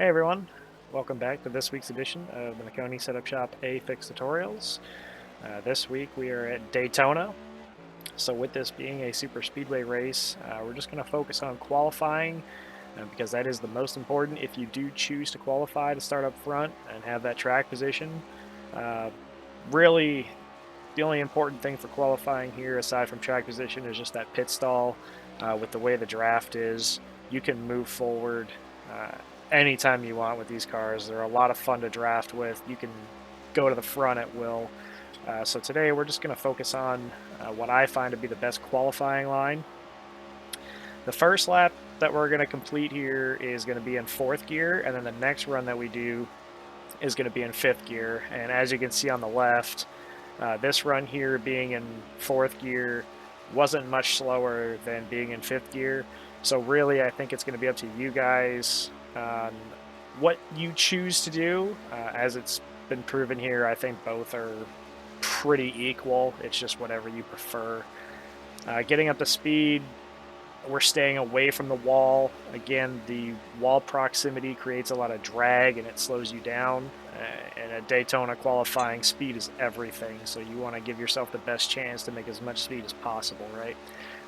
Hey everyone, welcome back to this week's edition of the Maconi Setup Shop A-Fix Tutorials. This week we are at Daytona. So with this being a super speedway race, we're just going to focus on qualifying because that is the most important if you do choose to qualify to start up front and have that track position. Uh, really, the only important thing for qualifying here aside from track position is just that pit stall. With the way the draft is, you can move forward anytime you want with these cars. They're a lot of fun to draft with. You can go to the front at will. So today we're just going to focus on what I find to be the best qualifying line. The first lap that we're going to complete here is going to be in fourth gear, and then the next run that we do is going to be in fifth gear. And as you can see on the left, this run here being in fourth gear wasn't much slower than being in fifth gear. So really, I think it's going to be up to you guys on what you choose to do. As it's been proven here, I think both are pretty equal. It's just whatever you prefer. Getting up to speed, we're staying away from the wall. Again, the wall proximity creates a lot of drag and it slows you down. And at Daytona, qualifying speed is everything. So you want to give yourself the best chance to make as much speed as possible, right?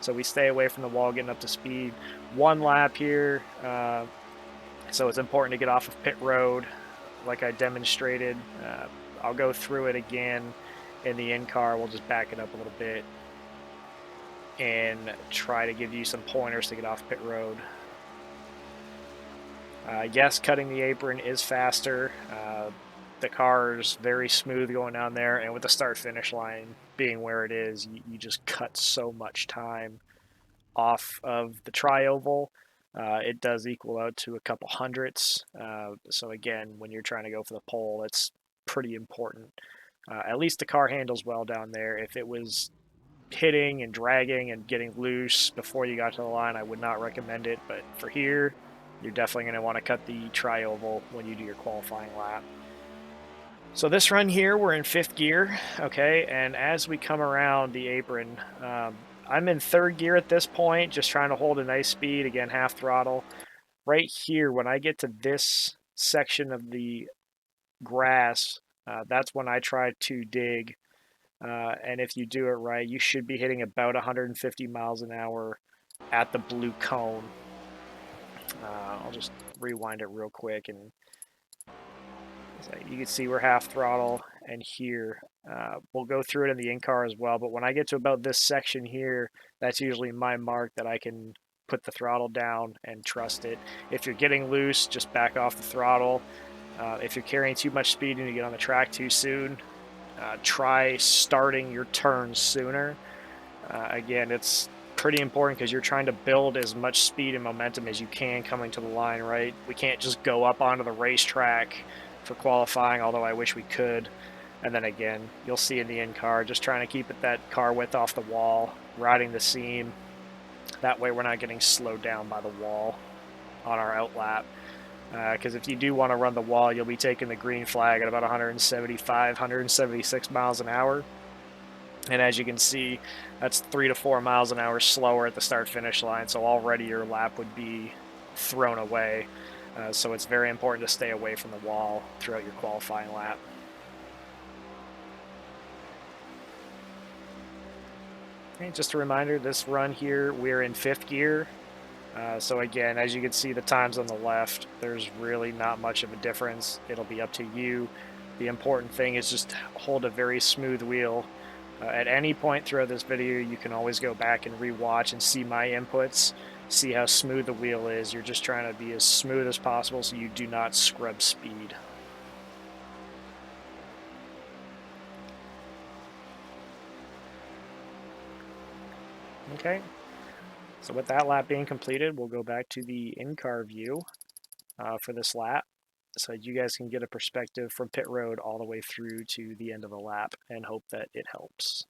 So we stay away from the wall, getting up to speed. One lap here. So it's important to get off of pit road like I demonstrated. I'll go through it again in the in-car. We'll just back it up a little bit and try to give you some pointers to get off pit road. Yes, cutting the apron is faster. The car is very smooth going down there, and with the start-finish line being where it is, you just cut so much time off of the tri-oval. It does equal out to a couple hundredths. So again, when you're trying to go for the pole, it's pretty important. At least the car handles well down there. If it was hitting and dragging and getting loose before you got to the line, I would not recommend it. But for here, you're definitely going to want to cut the tri-oval when you do your qualifying lap. So this run here, we're in fifth gear, okay? And as we come around the apron, I'm in third gear at this point, just trying to hold a nice speed, again, half throttle. Right here, when I get to this section of the grass, that's when I try to dig. And if you do it right, you should be hitting about 150 miles an hour at the blue cone. I'll just rewind it real quick, and so you can see we're half throttle, and here we'll go through it in the in-car as well. But when I get to about this section here, that's usually my mark that I can put the throttle down and trust it. If you're getting loose, just back off the throttle. If you're carrying too much speed and you get on the track too soon, try starting your turns sooner. Again, it's pretty important because you're trying to build as much speed and momentum as you can coming to the line, right? We can't just go up onto the racetrack for qualifying, although I wish we could. And then again, you'll see in the in-car, just trying to keep it that car width off the wall, riding the seam. That way we're not getting slowed down by the wall on our outlap. Because if you do want to run the wall, you'll be taking the green flag at about 175, 176 miles an hour. And as you can see, that's 3 to 4 miles an hour slower at the start-finish line, so already your lap would be thrown away. So it's very important to stay away from the wall throughout your qualifying lap. Okay, just a reminder, this run here, we're in fifth gear. So again, as you can see the times on the left, there's really not much of a difference. It'll be up to you. The important thing is just hold a very smooth wheel. At any point throughout this video, you can always go back and re-watch and see my inputs, see how smooth the wheel is. You're just trying to be as smooth as possible so you do not scrub speed. Okay, so with that lap being completed, we'll go back to the in-car view for this lap, so you guys can get a perspective from pit road all the way through to the end of the lap, and hope that it helps.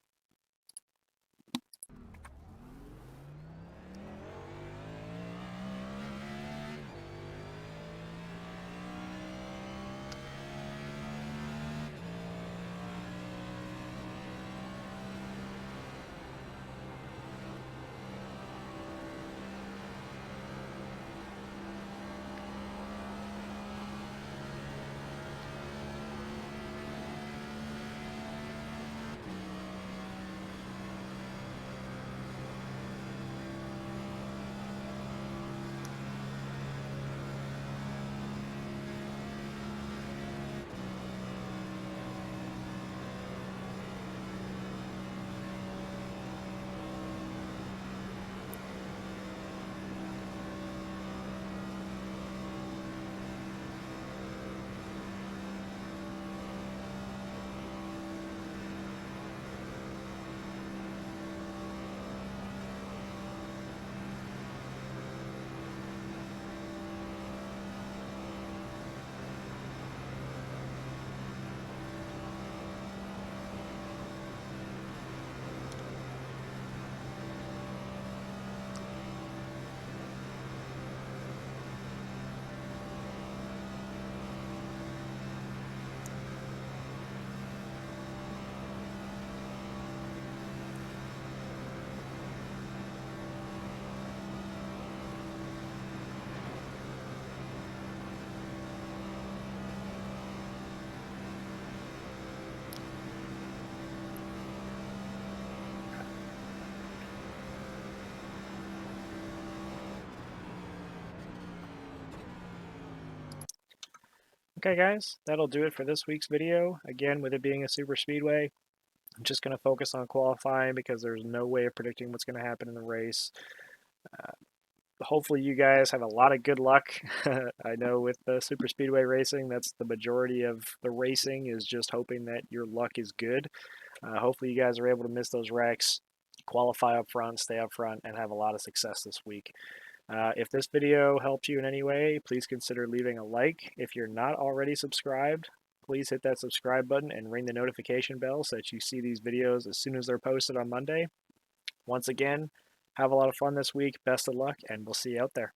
Okay, guys, that'll do it for this week's video. Again, with it being a super speedway, I'm just going to focus on qualifying because there's no way of predicting what's going to happen in the race. Hopefully you guys have a lot of good luck. I know with the super speedway racing, that's the majority of the racing, is just hoping that your luck is good. Hopefully you guys are able to miss those wrecks, qualify up front, stay up front, and have a lot of success this week. If this video helped you in any way, please consider leaving a like. If you're not already subscribed, please hit that subscribe button and ring the notification bell so that you see these videos as soon as they're posted on Monday. Once again, have a lot of fun this week. Best of luck, and we'll see you out there.